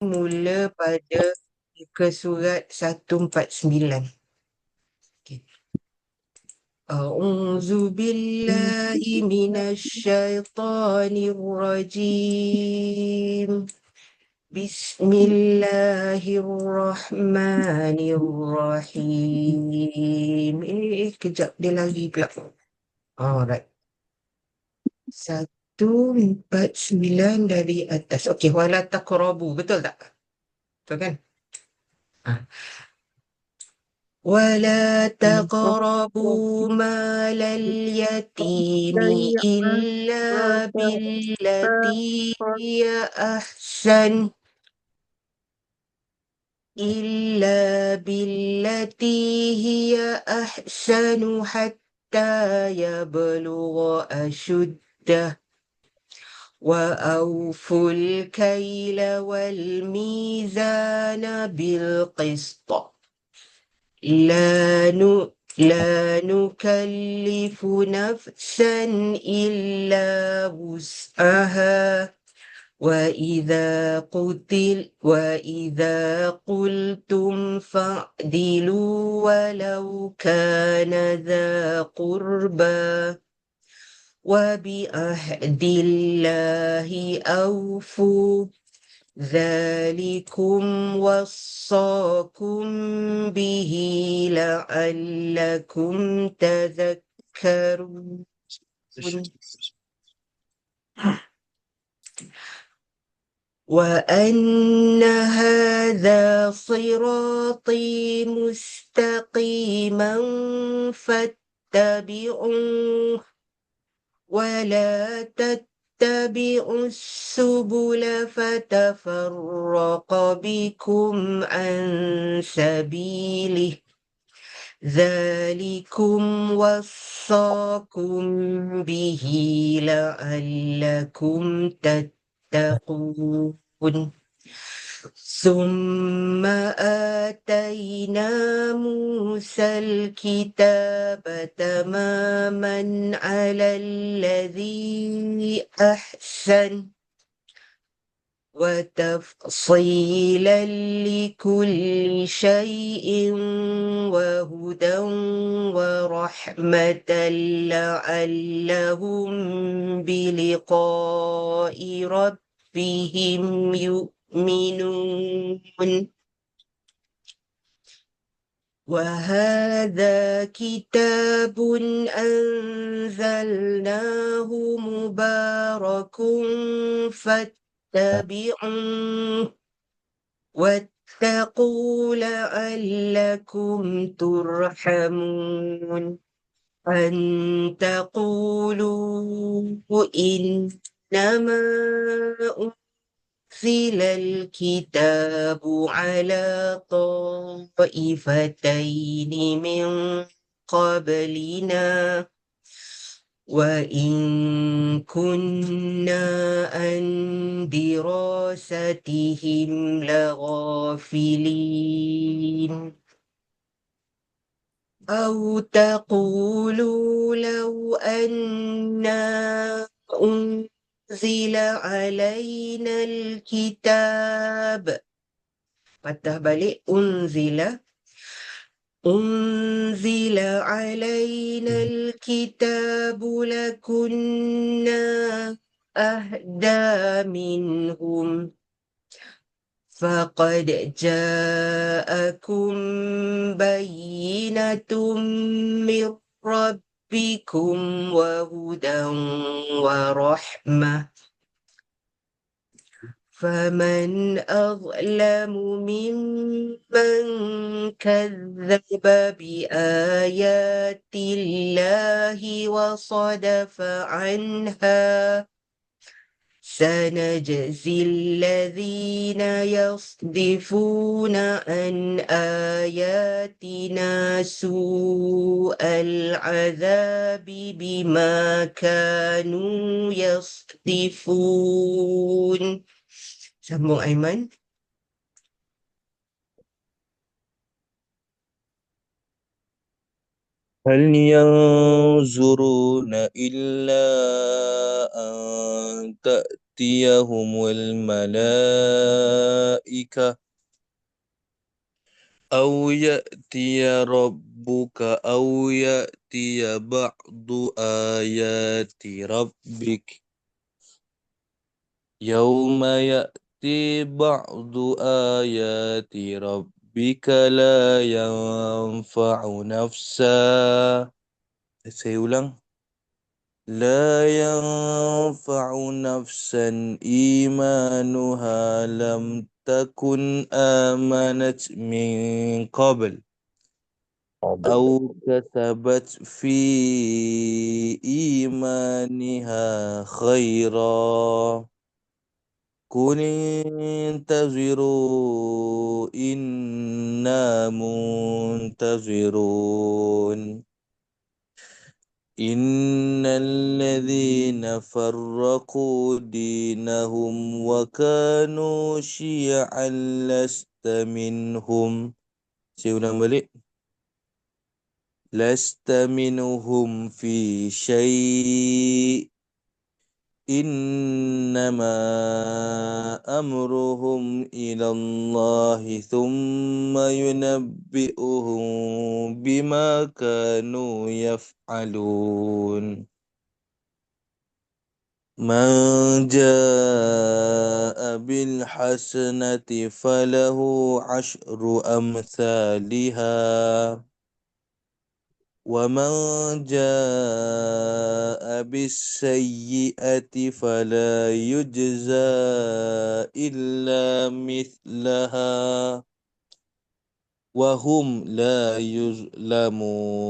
mula pada muka surat 149. Okay. A'udzu billahi minasyaitonir rajim. Bismillahirrahmanirrahim. Kejap dia lari pula. Alright. 149 dari atas. Okey, wala taqrabu. Betul tak? Betul kan? Ah. ولا تقربوا مال اليتيم إلا بالتي هي أحسن حتى يبلغ أشده وأوفوا الكيل والميزان بالقسط لا نكلف نفسا إلا وسعها وإذا قلتم فاعدلوا ولو كان ذا قربى وبعهد الله أوفوا ذلكم وصاكم به لعلكم تذكرون وأن هذا صراطي مستقيما فاتبعوه ولا تتبعوا السبل فتفرق بكم عن سبيله ذلكم وصاكم به لعلكم تتقون ثم آتينا موسى الكتاب تماما على الذي أحسن وتفصيلا لكل شيء وهدى ورحمة لعلهم بلقاء ربهم يؤمنون وهذا كتاب أنزلناه مبارك فاتبعوه واتقوا لعلكم ترحمون أن تقولوا إنما أنزل الكتاب على طائفتين من قبلنا وإن كنا عن دراستهم لغافلين أو تقولوا لو أنا أنزل علينا الكتاب patah balik أنزل علينا الكتاب لكنا أهدى منهم فقد جاءكم بينة من ربكم وهدى ورحمة فمن أظلم ممن كذب بآيات الله وصدف عنها سنجزي الذين يصدفون عن آياتنا سوء العذاب بما كانوا يصدفون. Sambung Aiman. هل ينظرون إلا أن تأتيهم الملائكة أو يأتي ربك أو يأتي بعض آيات ربك يوم يأتي بعض آيات ربك لا ينفع نفسا. Saya ulang. لا ينفع نفسا إيمانها لم تكن آمنت من قبل أو كسبت في إيمانها خيرا قل انتظروا إنا منتظرون إن الذين فرقوا دينهم وكانوا شيعا لست منهم. Saya ulang balik. لست منهم في شيء إنما أمرهم إلى الله ثم ينبئهم بما كانوا يفعلون. من جاء بالحسنة فله عشر أمثالها ومن جاء بالسيئة فلا يجزى إلا مثلها وهم لا يظلمون.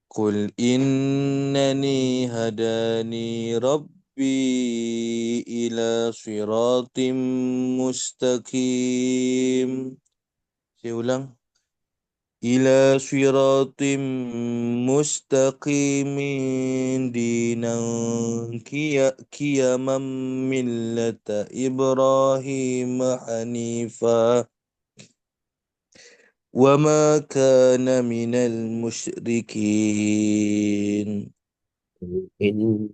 قل إنني هداني ربي إلى صراط مستقيم. Saya ulang. إلى صراط مستقيم دينا قيما ملة إبراهيم حنيفا وما كان من المشركين. إن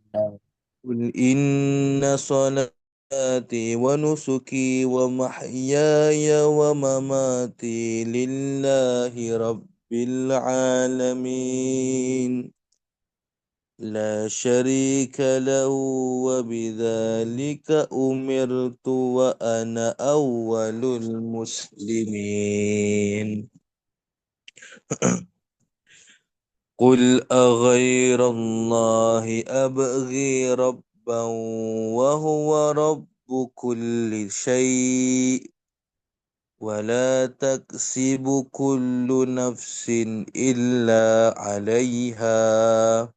قل إن صلاتي ونسكي ومحياي ومماتي لله رب العالمين لا شريك له وبذلك أمرت وأنا أول المسلمين. قل أغير الله أبغي ربا وهو رب كل شيء ولا تكسب كل نفس إلا عليها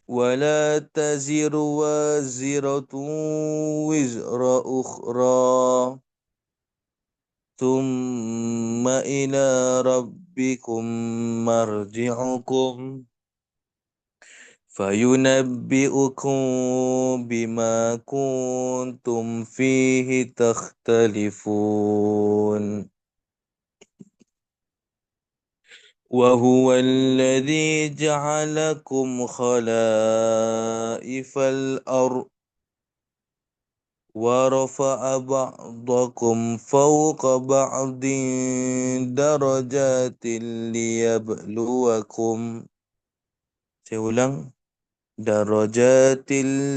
ولا تزر وازرة وزر أخرى ثم إلى ربكم مرجعكم فينبئكم بما كنتم فيه تختلفون وهو الذي جعلكم خلائف الأرض ورفع بعضكم فوق بعض درجات ليبلوكم. Saya ulang. درجات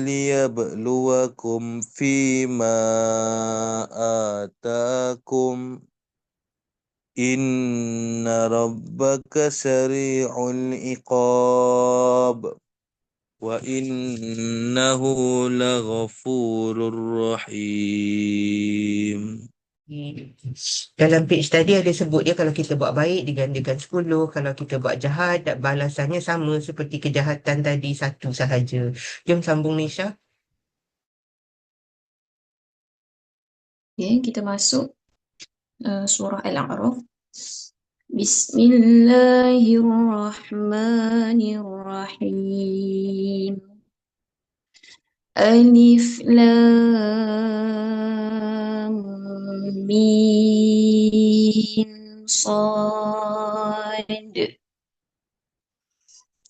ليبلوكم فيما آتاكم إن ربك سريع العقاب وإنه لغفور رحيم. Dalam page tadi ada sebut dia kalau kita buat baik digandakan 10, kalau kita buat jahat balasannya sama seperti kejahatan tadi, satu sahaja. Jom sambung Nisha. Okay, kita masuk surah Al-A'raf. Bismillahirrahmanirrahim. Alif Lam Mim Sad.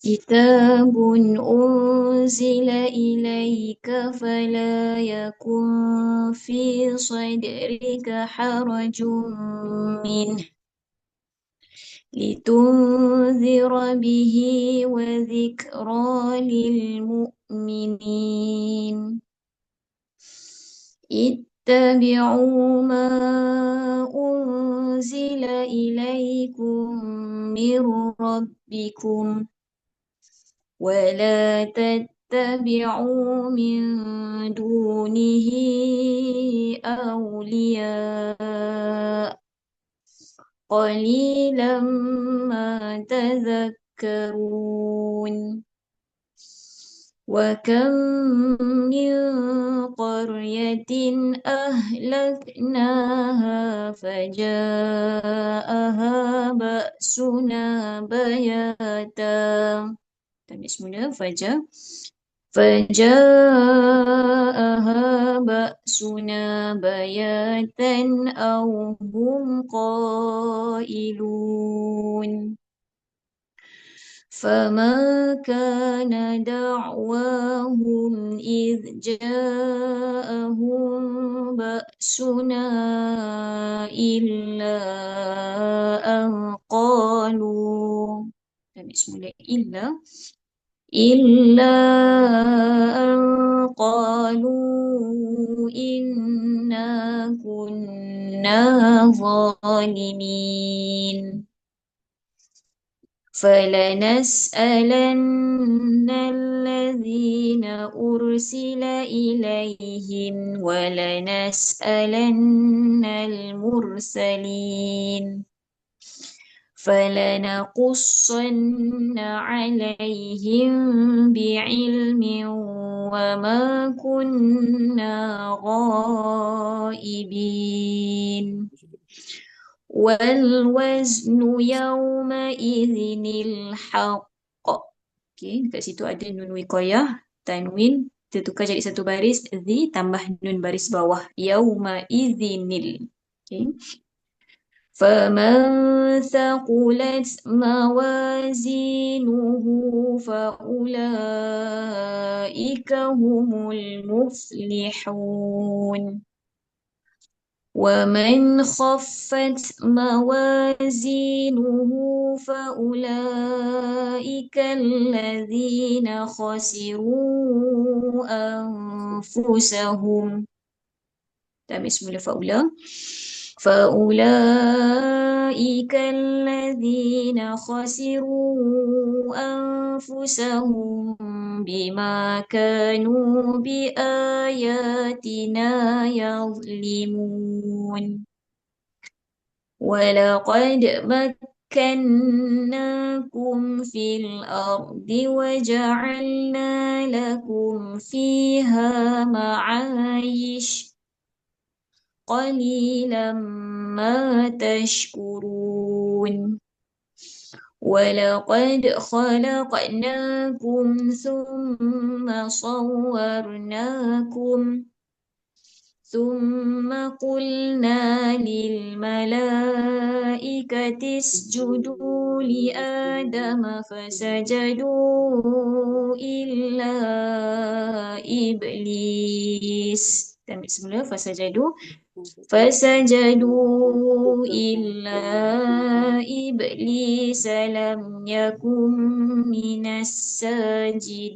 كتاب أنزل إليك فلا يكن في صدرك حرج منه لتنذر به وذكرى للمؤمنين اتبعوا ما أنزل إليكم من ربكم ولا تتبعوا من دونه أولياء قليلا ما تذكرون وكم من قرية أهلكناها فجاءها بأسنا بياتا فجاءها بأسنا بياتا أو هم قائلون فما كان دعواهم إذ جاءهم بأسنا إلا أن قالوا إلا أن قالوا إنا كنا ظالمين فلنسألن الذين أرسل إليهم ولنسألن المرسلين فلنقصن عليهم بعلم وما كنا غائبين والوزن يومئذ الحق. Okey, dekat situ ada nun wiqayah, tanwin, kita tukar jadi satu baris, zi tambah nun baris bawah, yauma idzinil. Okey. فمن ثقلت موازينه فأولئك هم المفلحون ومن خفت موازينه فأولئك الذين خسروا أنفسهم. فأولئك الذين خسروا أنفسهم بما كانوا بآياتنا يظلمون ولقد مكناكم في الأرض وجعلنا لكم فيها معايش قليلا ما تشكرون ولقد خلقناكم ثم صورناكم ثم قلنا للملائكة اسجدوا لآدم فسجدوا إلا إبليس فسجدوا إلا إبليس لم يكن من الساجدين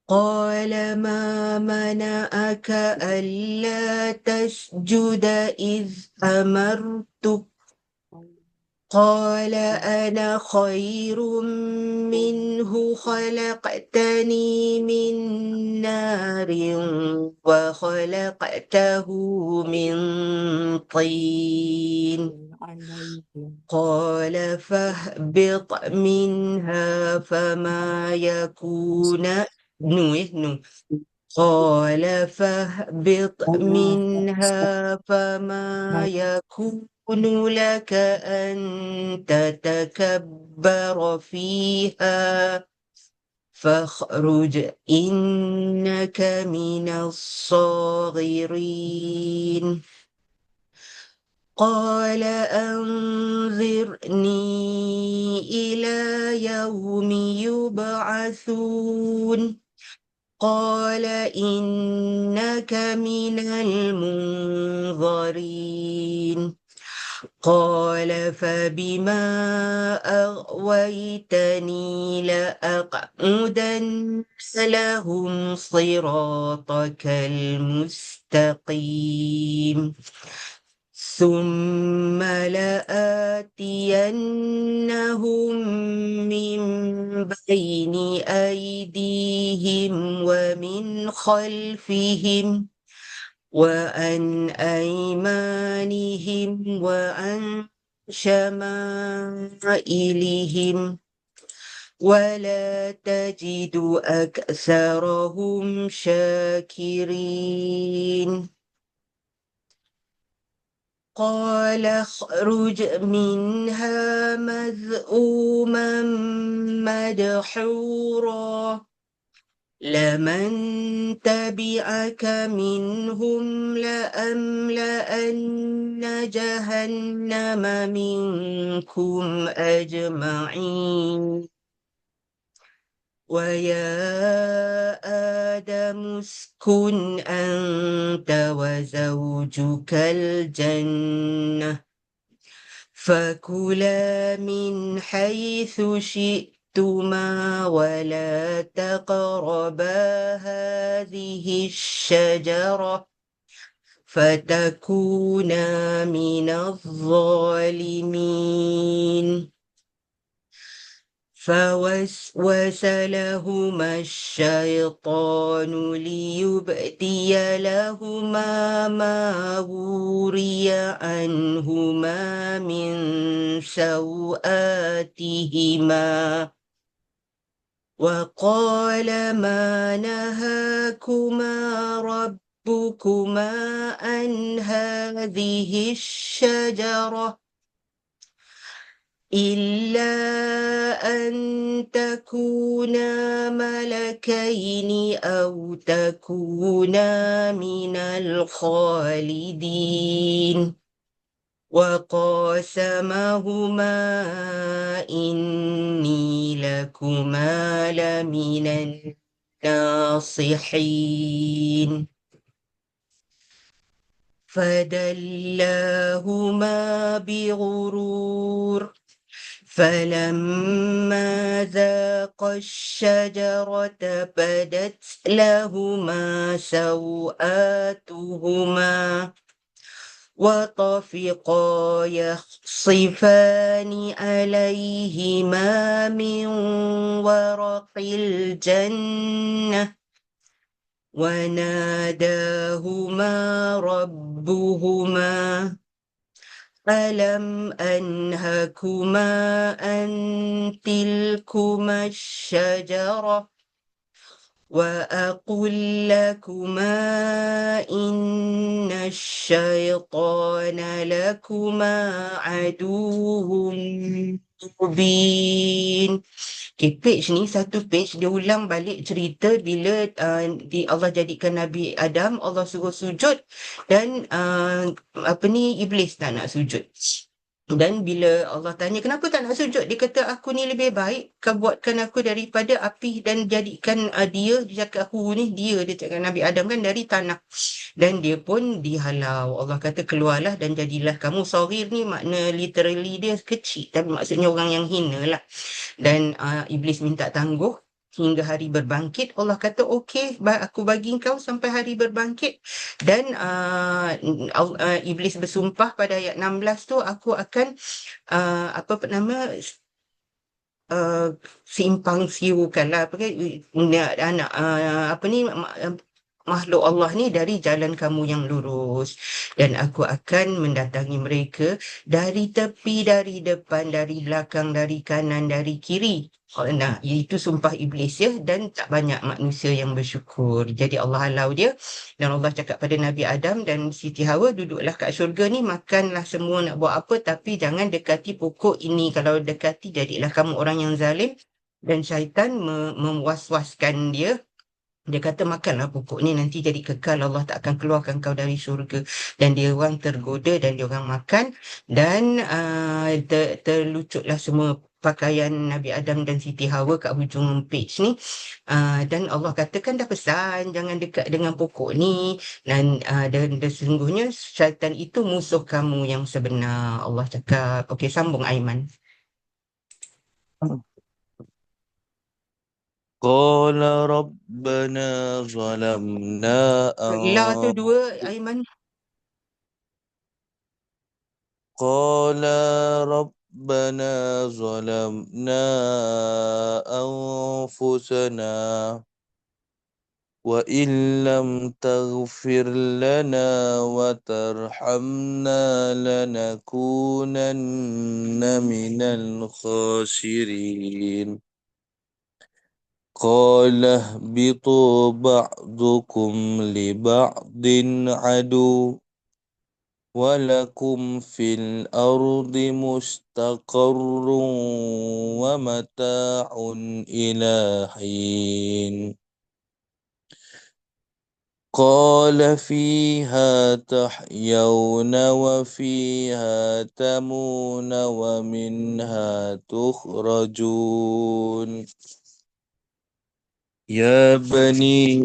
قال ما منعك ألا تسجد إذ أمرتك قال أنا خير منه خلقتني من نار وخلقته من طين قال فاهبط منها فما يكون قال فاهبط منها فما يكون لك أن تتكبر فيها فاخرج إنك من الصاغرين قال أنظرني إلى يوم يبعثون قال إنك من المنظرين قال فبما أغويتني لأقعدن لهم صراطك المستقيم ثم لآتينهم من بين أيديهم ومن خلفهم وعن أيمانهم وعن شمائلهم ولا تجد أكثرهم شاكرين قال اخرج منها مذءوما مدحورا لمن تبعك منهم لأملأن جهنم منكم أجمعين ويا آدم اسكن أنت وزوجك الجنة فكلا من حيث شئتما ولا تقربا هذه الشجرة فتكونا من الظالمين فوسوس لهما الشيطان ليبدي لهما ما وري عنهما من سوآتهما وقال ما نهاكما ربكما عن هذه الشجرة إلا أن تكونا ملكين أو تكونا من الخالدين وقاسمهما إني لكما لمن الناصحين فدلاهما بغرور فلما ذاقا الشجرة بدت لهما سوآتهما وطفقا يخصفان عليهما من ورق الجنة وناداهما ربهما ألم أنهكما عن تلكما الشجرة وأقل لكما إن الشيطان لكما عدو مبين. Okay, page ni satu page dia ulang balik cerita bila Allah jadikan Nabi Adam, Allah suruh sujud dan Iblis tak nak sujud. Dan bila Allah tanya kenapa tak nak sujud, dia kata aku ni lebih baik kau buatkan aku daripada api dan jadikan dia cakap aku ni dia cakap Nabi Adam kan dari tanah. Dan dia pun dihalau. Allah kata keluarlah dan jadilah kamu. Saghir ni makna literally dia kecil tapi maksudnya orang yang hina lah. Dan Iblis minta tangguh hingga hari berbangkit. Allah kata okey, aku bagi kau sampai hari berbangkit. Dan Iblis bersumpah pada ayat 16 tu, aku akan simpang siurkan lah makhluk Allah ni dari jalan kamu yang lurus dan aku akan mendatangi mereka dari tepi, dari depan, dari belakang, dari kanan, dari kiri. Nah, itu sumpah Iblis ya, dan tak banyak manusia yang bersyukur. Jadi Allah halau dia dan Allah cakap pada Nabi Adam dan Siti Hawa, duduklah kat syurga ni, makanlah semua nak buat apa tapi jangan dekati pokok ini. Kalau dekati jadilah kamu orang yang zalim. Dan syaitan memuas-waskan dia Dia kata makanlah pokok ni nanti jadi kekal, Allah tak akan keluarkan kau dari syurga. Dan dia orang tergoda dan dia orang makan dan terlucutlah semua pakaian Nabi Adam dan Siti Hawa kat hujung page ni. Dan Allah katakan dah pesan jangan dekat dengan pokok ni dan sesungguhnya syaitan itu musuh kamu yang sebenar. Allah cakap. Okey, sambung Aiman. Qala rabbana zalamna La tu dua Aiman. Qala rabbana zalamna anfusana wa illam taghfir lana wa tarhamna lanakunanna minal khasirin. Qala ihbitu ba'dukum li ba'din adu ولكم في الأرض مستقر ومتاع إلى حين قال فيها تحيون وفيها تمون ومنها تخرجون يا بني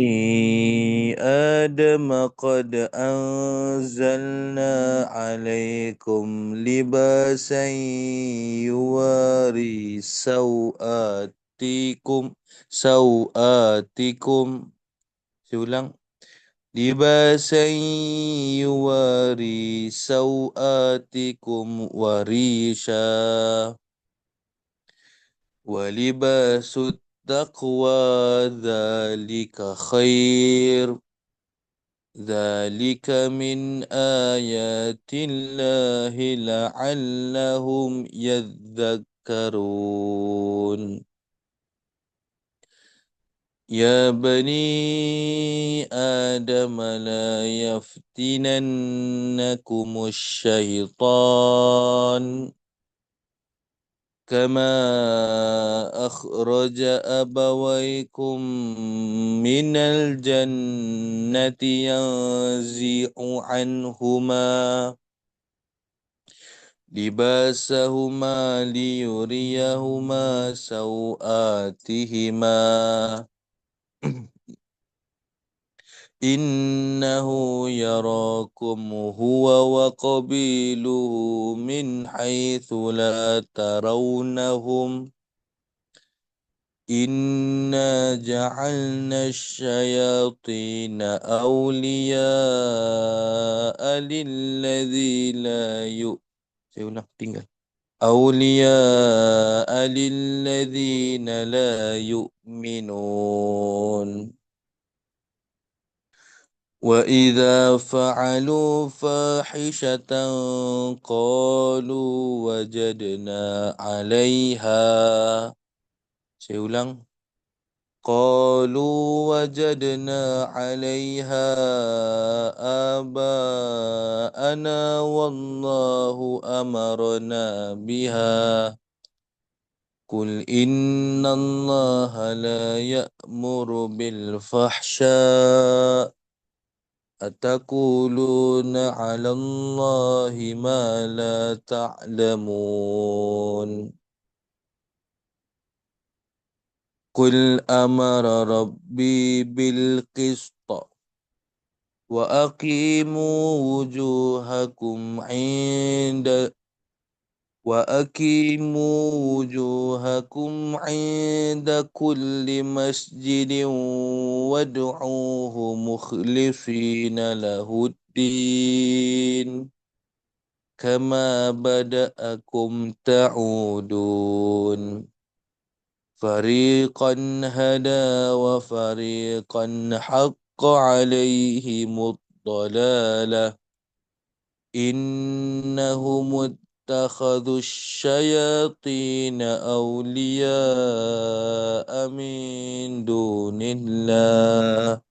آدم قد أنزلنا عليكم لباسا يواري سوآتكم سيulang لباسا يواري سوآتكم وريشا ولباس التقوى ذلك خير ذلك من آيات الله لعلهم يذكرون يا بني آدم لا يفتننكم الشيطان كما أخرج أبويكم من الجنة ينزع عنهما لباسهما ليريهما سوآتهما إنه يراكم هو وقبيله من حيث لا ترونهم إنا جعلنا الشياطين أولياء للذين لا يؤمنون وإذا فعلوا فاحشة قالوا وجدنا عليها قالوا وجدنا عليها آباءنا والله أمرنا بها قل إن الله لا يأمر بالفحشاء أتقولون على الله ما لا تعلمون قل أمر ربي بالقسط وأقيموا وجوهكم عند كل مسجد وادعوه مخلصين له الدين كما بدأكم تعودون فريقا هدى وفريقا حق عليهم الضلالة إنهم اتخذوا الشياطين أولياء من دون الله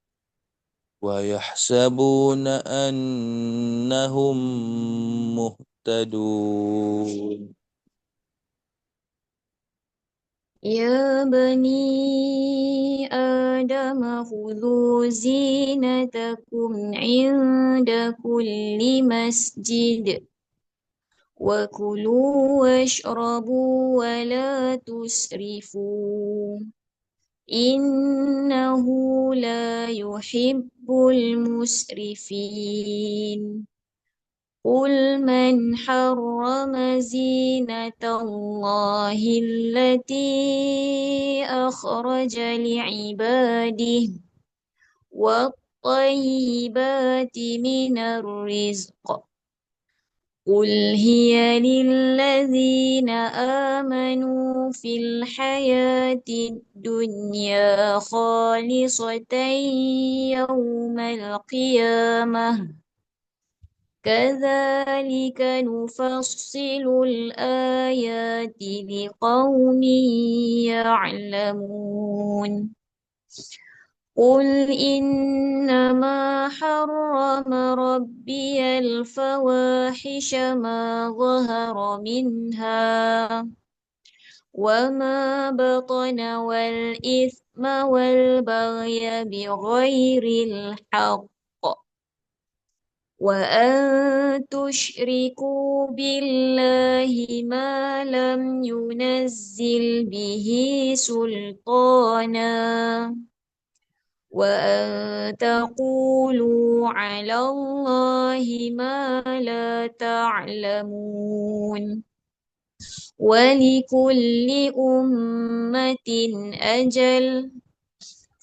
ويحسبون أنهم مهتدون يا بني آدم خذوا زينتكم عند كل مسجد وكلوا واشربوا ولا تسرفوا إنه لا يحب المسرفين قل من حرم زينة الله التي أخرج لعباده والطيبات من الرزق قل هي للذين آمنوا في الحياة الدنيا خالصة يوم القيامة كذلك نفصل الآيات لقوم يعلمون قل إنما حرم ربي الفواحش ما ظهر منها وما بطن والإثم والبغي بغير الحق وأن تشركوا بالله ما لم ينزل به سلطانا وأن تقولوا على الله ما لا تعلمون ولكل أمة أجل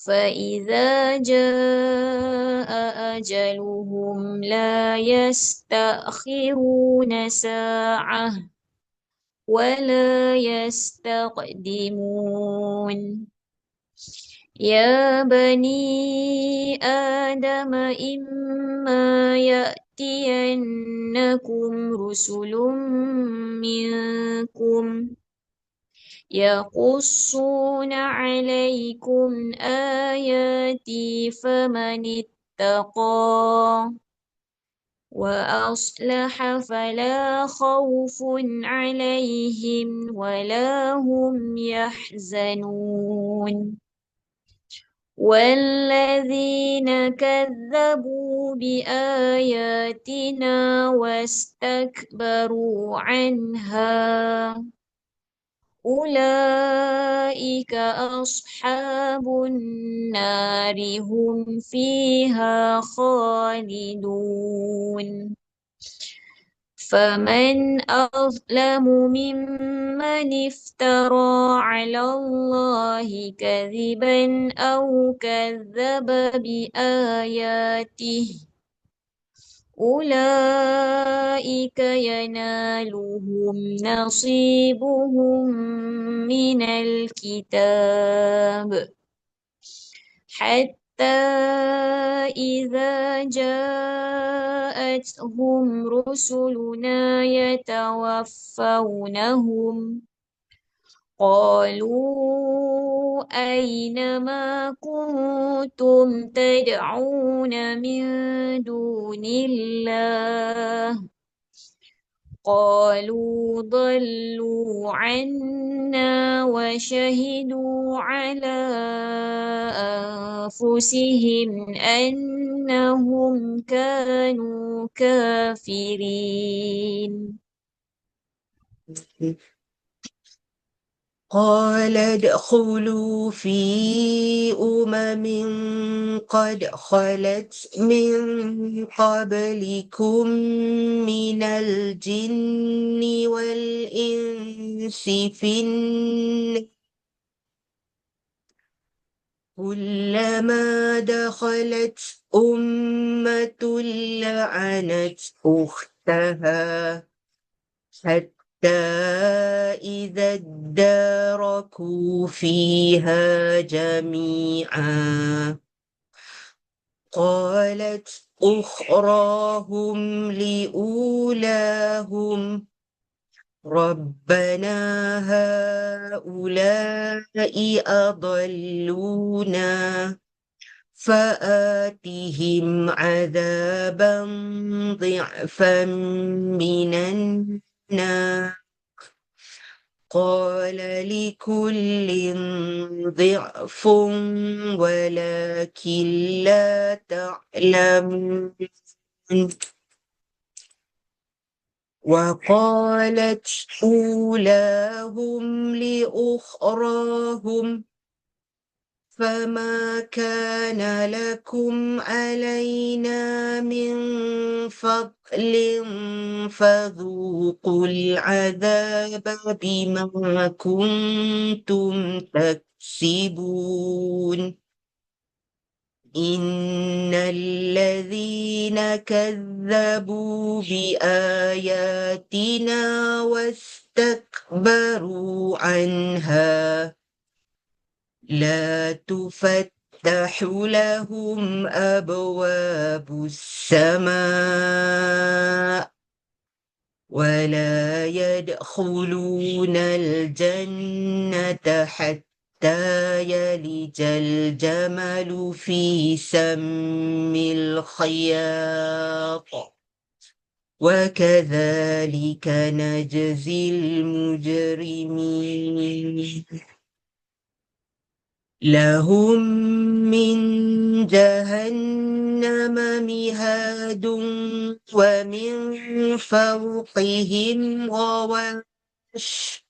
فإذا جاء أجلهم لا يستأخرون ساعة ولا يستقدمون يا بني آدم إما يأتينكم رسل منكم يقصون عليكم آياتي فمن اتقى وأصلح فلا خوف عليهم ولا هم يحزنون والذين كذبوا بآياتنا واستكبروا عنها أولئك أصحاب النار هم فيها خالدون فمن أظلم ممن افترى على الله كذبا أو كذب بآياته أولئك ينالهم نصيبهم من الكتاب حتى إذا جاءتهم رسلنا يتوفونهم قالوا أين ما كنتم تدعون من دون الله قالوا ضلوا عنا وشهدوا على أنفسهم أنهم كانوا كافرين قال ادخلوا في قد خلت من قبلكم من الجن والإنس في النار كلما دخلت أمة لعنت أختها حتى إذا اداركوا فيها جميعا قالت أخراهم لأولاهم ربنا هؤلاء أضلونا فآتهم عذابا ضعفا من النار وقال لكل ضعف ولكن لا تعلمون وقالت أولاهم لأخراهم فما كان لكم علينا من فضل فذوقوا العذاب بما كنتم تكسبون إن الذين كذبوا بآياتنا واستكبروا عنها لا تفتح لهم أبواب السماء ولا يدخلون الجنة حتى يلج الجمل في سم الخياط وكذلك نجزي المجرمين لهم من جهنم مهاد ومن فوقهم غواش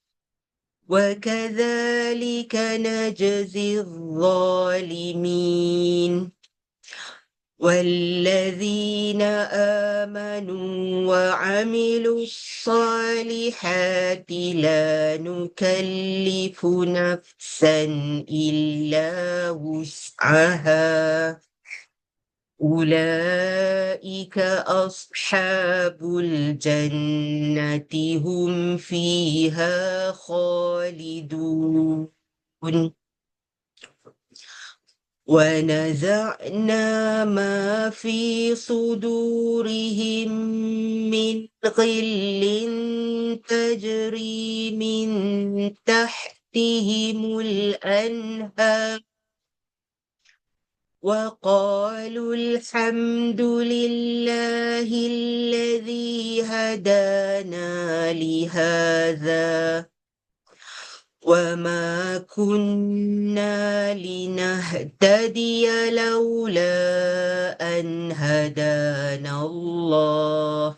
وكذلك نجزي الظالمين والذين آمنوا وعملوا الصالحات لا نكلف نفسا إلا وسعها أولئك أصحاب الجنة هم فيها خالدون ونزعنا ما في صدورهم من غل تجري من تحتهم الأنهار وقالوا الحمد لله الذي هدانا لهذا وما كنا لنهتدي لولا أن هدانا الله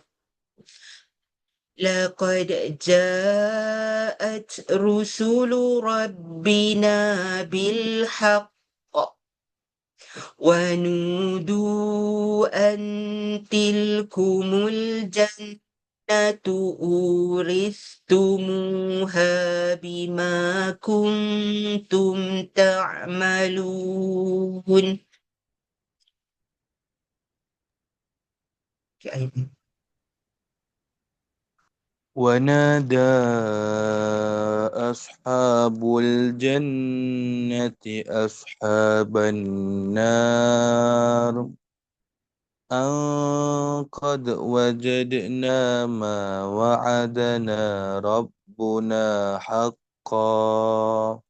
لقد جاءت رسل ربنا بالحق ونودوا أن تلكم الجنة أورثتموها بما كنتم تعملون في آية ونادى أصحاب الجنة أصحاب النار أن قد وجدنا ما وعدنا ربنا حقا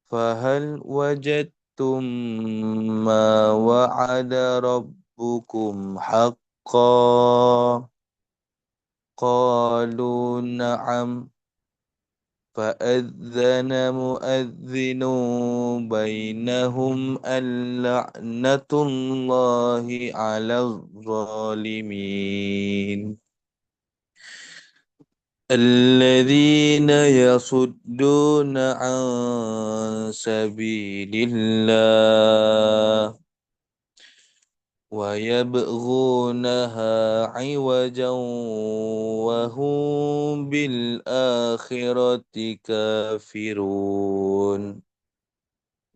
فهل وجدتم ما وعد ربكم حقا قالوا نعم فأذن مؤذن بينهم اللعنة الله على الظالمين الذين يصدون عن سبيل الله ويبغونها عوجا وهم بالآخرة كافرون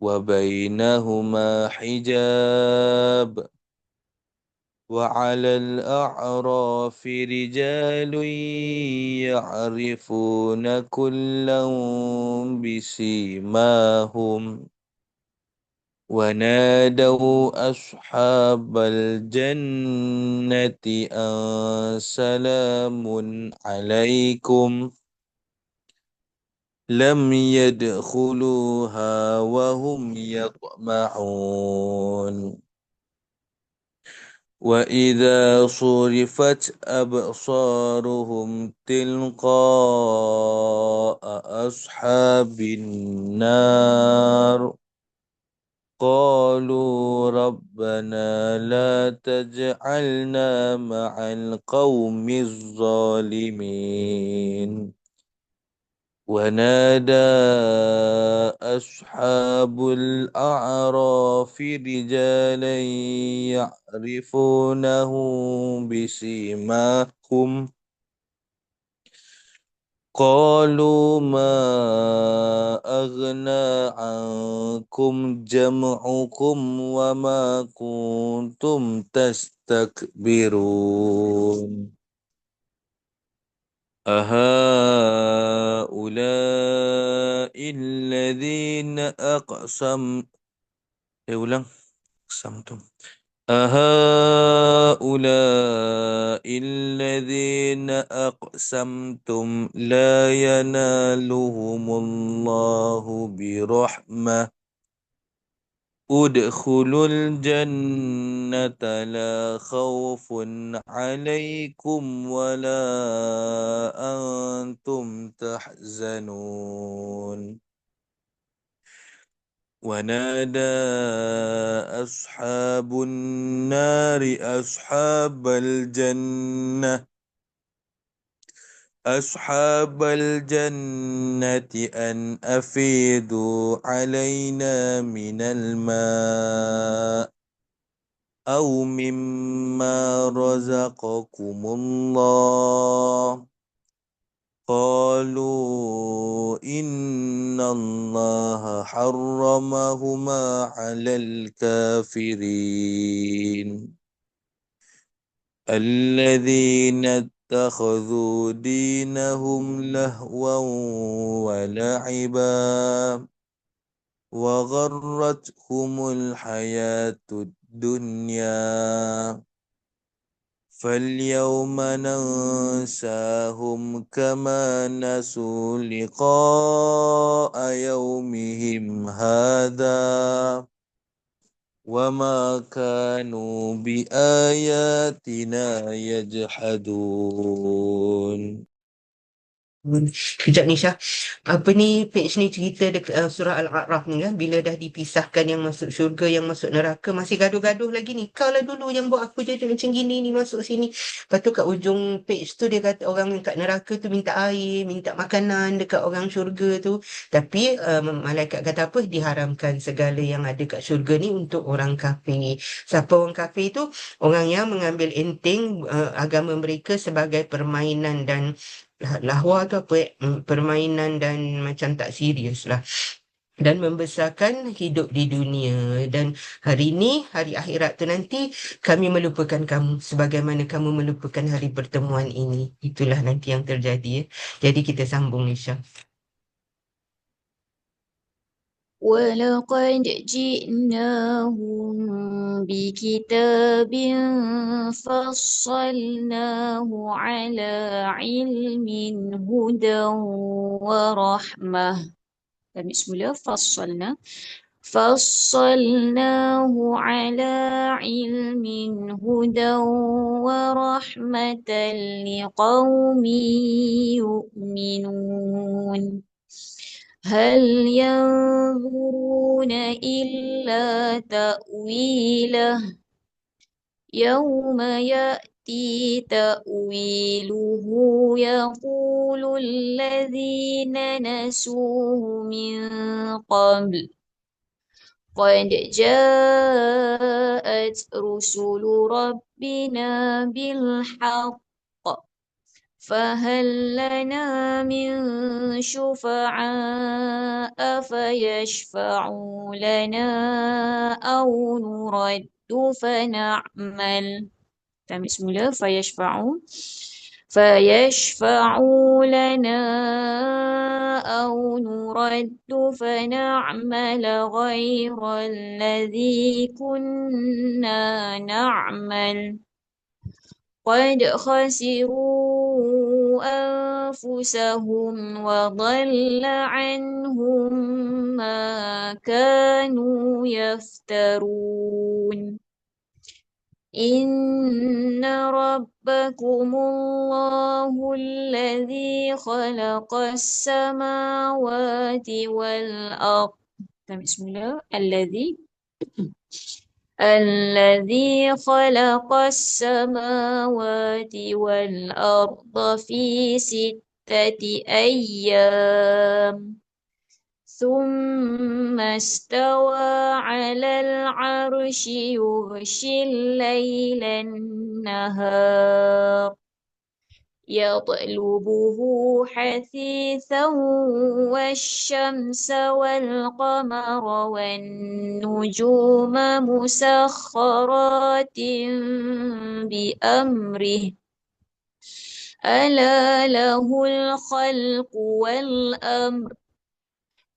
وبينهما حجاب وعلى الأعراف رجال يعرفون كلا بسيماهم ونادوا أصحاب الجنة أن سلام عليكم لم يدخلوها وهم يطمعون وإذا صرفت أبصارهم تلقاء أصحاب النار قالوا ربنا لا تجعلنا مع القوم الظالمين ونادى أصحاب الأعراف رجالا يعرفونه بسيماهم قالوا ما أغنى عنكم جمعكم وما كنتم تستكبرون أهؤلاء الذين أقسمتم أهؤلاء الذين أقسمتم لا ينالهم الله برحمة ادخلوا الجنة لا خوف عليكم ولا أنتم تحزنون ونادى أصحاب النار أصحاب الجنة أن أفيدوا علينا من الماء أو مما رزقكم الله قالوا إن الله حرمهما على الكافرين الذين اتخذوا دينهم لهوا ولعبا وغرتهم الحياة الدنيا فاليوم ننساهم كما نسوا لقاء يومهم هذا وما كانوا بآياتنا يجحدون. Kejap ni Syah. Apa ni page ni cerita surah Al-A'raf ni kan, bila dah dipisahkan yang masuk syurga, yang masuk neraka, masih gaduh-gaduh lagi ni. Kau lah dulu yang buat aku jadi macam gini ni, masuk sini. Lepas tu kat ujung page tu dia kata orang yang kat neraka tu minta air, minta makanan dekat orang syurga tu. Tapi malaikat kata apa? Diharamkan segala yang ada kat syurga ni untuk orang kafir. Siapa orang kafir tu? Orang yang mengambil enteng agama mereka sebagai permainan dan lahwa tu apa permainan dan macam tak serius lah, dan membesarkan hidup di dunia. Dan hari ni, hari akhirat tu nanti kami melupakan kamu sebagaimana kamu melupakan hari pertemuan ini. Itulah nanti yang terjadi ya. Jadi kita sambung Isha. ولقد جئناهم بكتاب فصلناه على علم هدى ورحمة. بسم الله فصلناه على علم هدى ورحمة لقوم يؤمنون هل ينظرون إلا تأويله يوم يأتي تأويله يقول الذين نسوه من قبل قد جاءت رسل ربنا بالحق فهل لنا من شفعاء فيشفعوا لنا أو نرد فنعمل بسم الله فيشفعوا لنا أو نرد فنعمل غير الذي كنا نعمل قد خسروا أنفسهم وضل عنهم ما كانوا يفترون. إن ربكم الله الذي خلق السماوات والأرض. بسم الله. الذي خلق السماوات والأرض في 6 أيام ثم استوى على العرش يغشي الليل النهار يطلبه حثيثا والشمس والقمر والنجوم مسخرات بأمره ألا له الخلق والأمر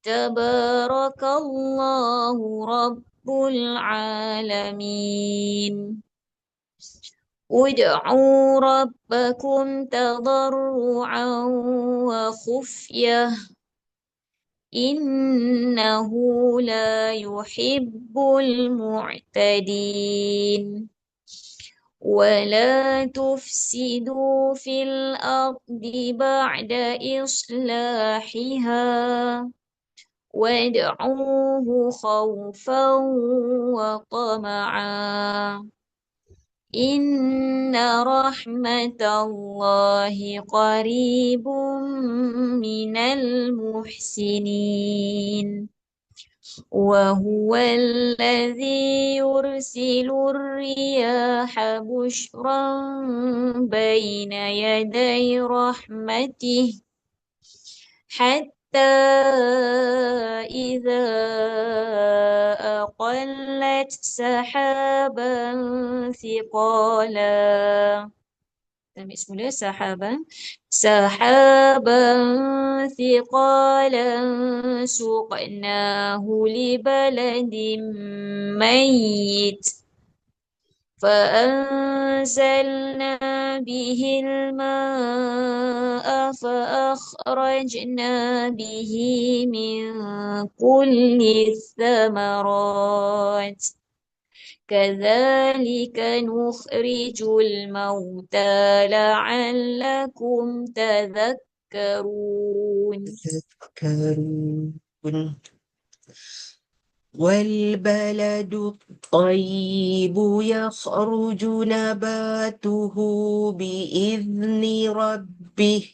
تبارك الله رب العالمين ادعوا ربكم تضرعا وخفية إنه لا يحب المعتدين ولا تفسدوا في الأرض بعد إصلاحها وادعوه خوفا وطمعا إن رحمة الله قريب من المحسنين وهو الذي يرسل الرياح بشرا بين يدي رحمته حتى إذا أقلت سحابا ثقالا سحابا ثقالا سقناه لبلد ميت فأنزلنا به الماء فأخرجنا به من كل الثمرات كذلك نخرج الموتى لعلكم تذكرون تذكرون والبلد الطيب يخرج نباته بإذن ربه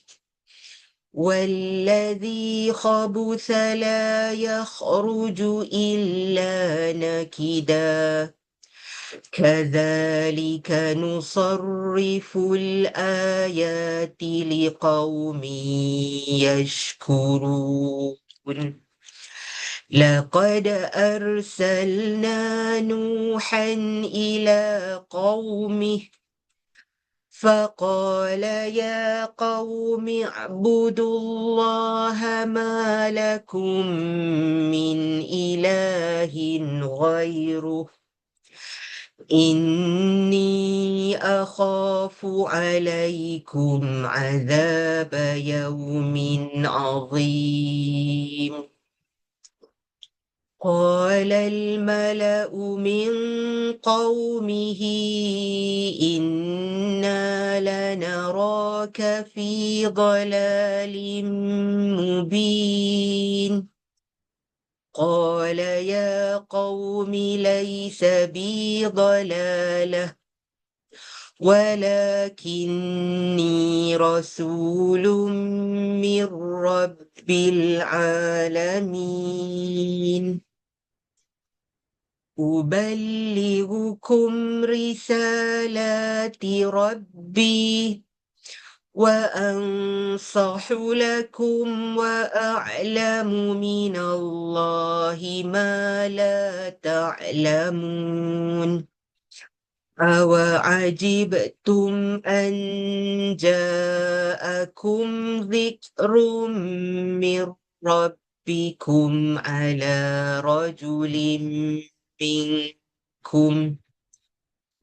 والذي خبث لا يخرج إلا نكدا كذلك نصرف الآيات لقوم يشكرون لقد أرسلنا نوحا إلى قومه فقال يا قوم اعبدوا الله ما لكم من إله غيره إني أخاف عليكم عذاب يوم عظيم قال الملأ من قومه إنا لنراك في ضلال مبين قال يا قوم ليس بي ضلالة ولكني رسول من رب العالمين أبلغكم رسالات ربي وأنصح لكم وأعلم من الله ما لا تعلمون أوعجبتم أن جاءكم ذكر من ربكم على رجل منكم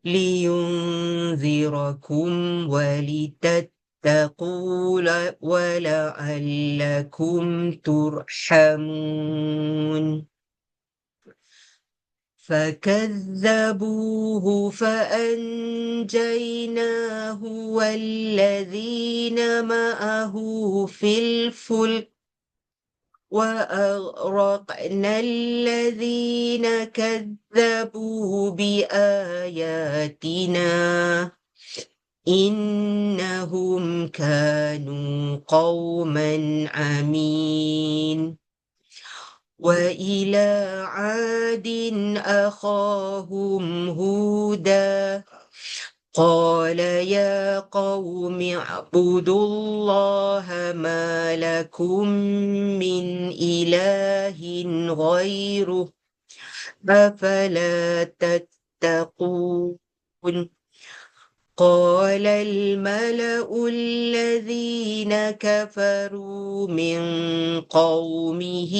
لينذركم ولتتقوا ولعلكم ترحمون فكذبوه فأنجيناه والذين معه في الفلك وأغرقنا الذين كذبوا بآياتنا إنهم كانوا قوما عمين وإلى عاد أخاهم هودا قال يا قوم اعبدوا الله ما لكم من إله غيره أفلا تتقون قال الملأ الذين كفروا من قومه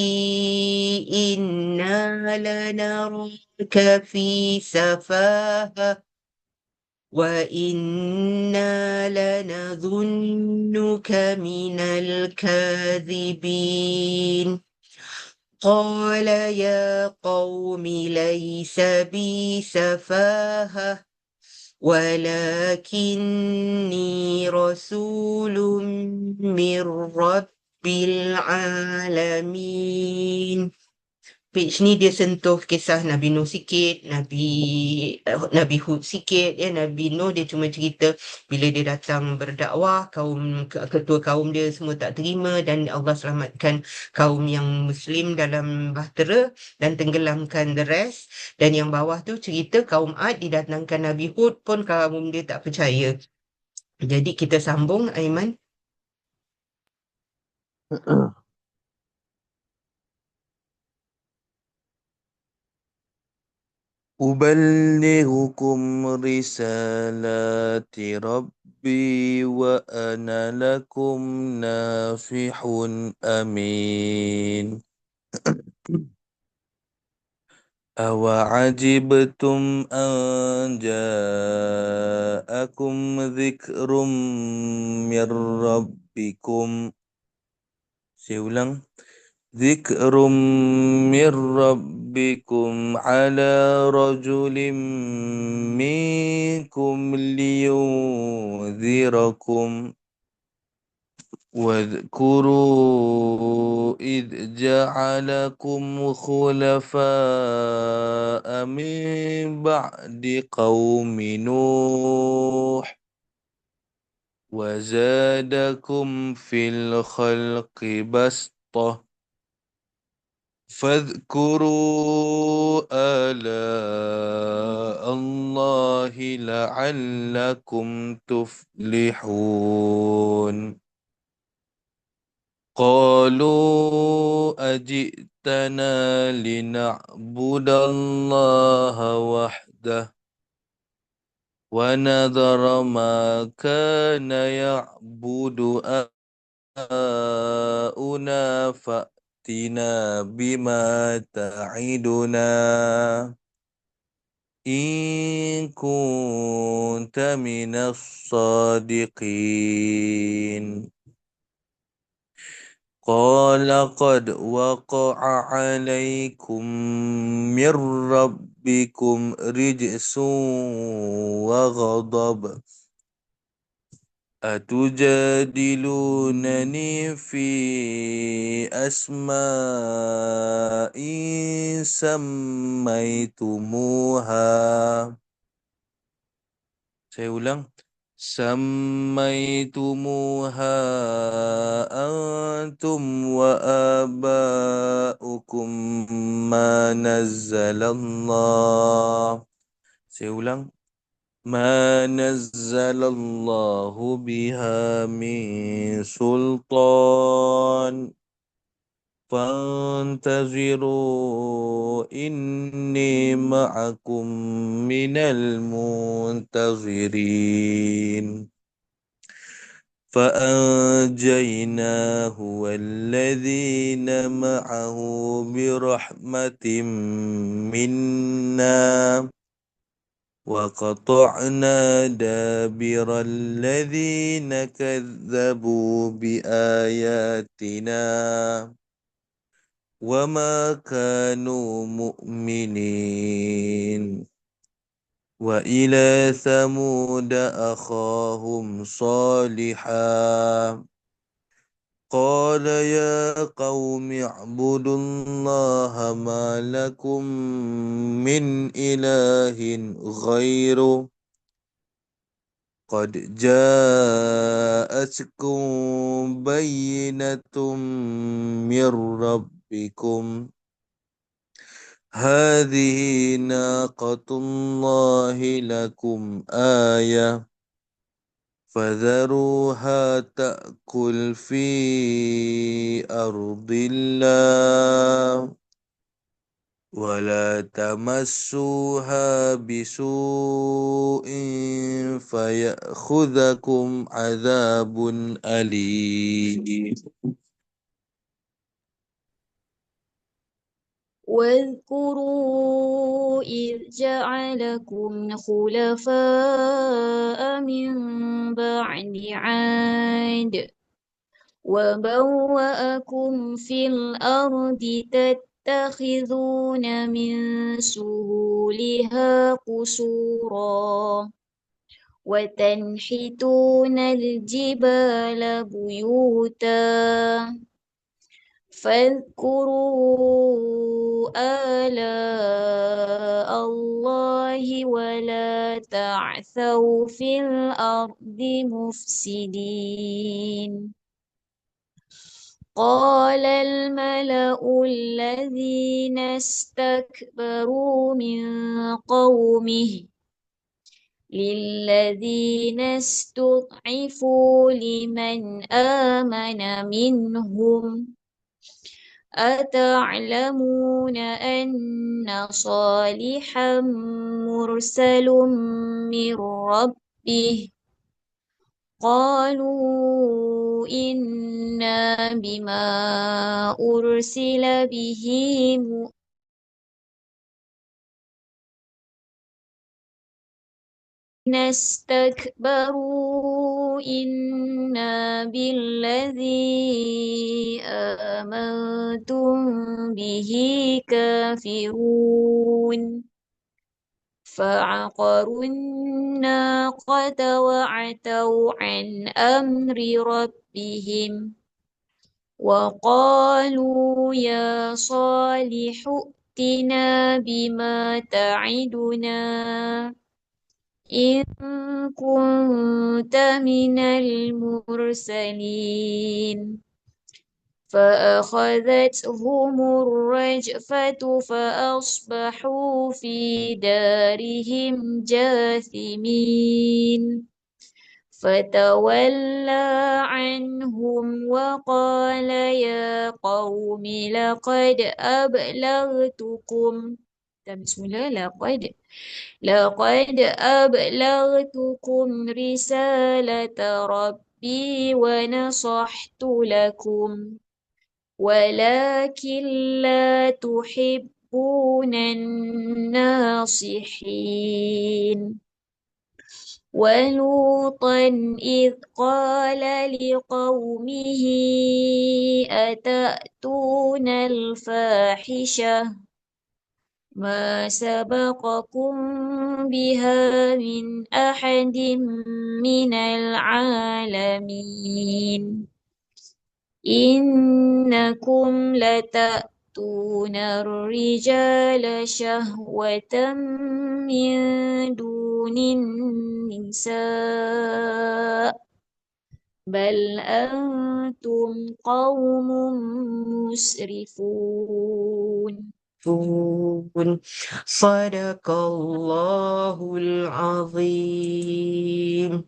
إنا لنراك في سفاهة وإنا لنظنك من الكاذبين قال يا قوم ليس بي سفاهة ولكني رسول من رب العالمين. Page ni dia sentuh kisah Nabi Nuh sikit, Nabi Hud sikit, ya. Nabi Nuh dia cuma cerita bila dia datang berdakwah, ketua kaum dia semua tak terima dan Allah selamatkan kaum yang Muslim dalam bahtera dan tenggelamkan the rest. Dan yang bawah tu cerita kaum Ad didatangkan Nabi Hud pun kaum dia tak percaya. Jadi kita sambung, Aiman. أبلغكم رسالات ربي وأنا لكم ناصح أمين أوعجبتم أن جاءكم ذكر من ربكم Saya ulang. ذكر من ربكم على رجل منكم لينذركم واذكروا إذ جعلكم خلفاء من بعد قوم نوح وزادكم في الخلق بسطة فاذكروا آلاء الله لعلكم تفلحون قالوا أجئتنا لنعبد الله وحده ونذر ما كان يعبد آباؤنا فأتنا بما تعدنا إن كنت من الصادقين قال قد وقع عليكم من ربكم رجس وغضب أتجادلونني في أسماء سميتموها Saya ulang. سميتموها أنتم وآباؤكم ما نزل الله. Saya ulang. ما نزل الله بها من سلطان فانتظروا إني معكم من المنتظرين فأنجيناه والذين معه برحمة منا وقطعنا دابر الذين كذبوا بآياتنا وما كانوا مؤمنين وإلى ثمود أخاهم صالحا قال يا قوم اعبدوا الله ما لكم من إله غيره قد جاءتكم بينة من ربكم هذه ناقة الله لكم آية فذروها تأكل في أرض الله ولا تمسوها بسوء فيأخذكم عذاب أليم واذكروا إذ جعلكم خلفاء من بعد عاد وبوأكم في الأرض تتخذون من سهولها قصورا وتنحتون الجبال بيوتا فاذكروا آلاء الله ولا تعثوا في الأرض مفسدين قال الملأ الذين استكبروا من قومه للذين استضعفوا لمن آمن منهم أتعلمون أن صالحا مرسل من ربه قالوا إنا بما أرسل به استكبروا إنا بالذي آمنتم به كافرون فعقروا الناقة وعتوا عن أمر ربهم وقالوا يا صالح ائتنا بما تعدنا إن كنت من المرسلين فأخذتهم الرجفة فأصبحوا في دارهم جاثمين فتولى عنهم وقال يا قوم بسم الله لقد أبلغتكم رسالة ربي ونصحت لكم ولكن لا تحبون الناصحين ولوطا إذ قال لقومه أتأتون الفاحشة ما سبقكم بها من أحد من العالمين إنكم لتأتون الرجال شهوة من دون النساء بل أنتم قوم مسرفون صدق Allahul Azim.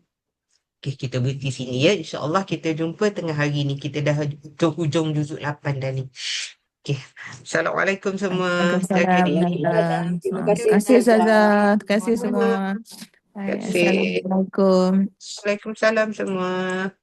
Okay, kita berhenti sini ya. InsyaAllah kita jumpa tengah hari ni. Kita dah ke hujung juzuk 8 dah ni. Okay. Assalamualaikum semua. Jaga diri. Terima kasih Ustazah. Terima kasih semua. Terima kasih. Assalamualaikum. Waalaikumsalam semua.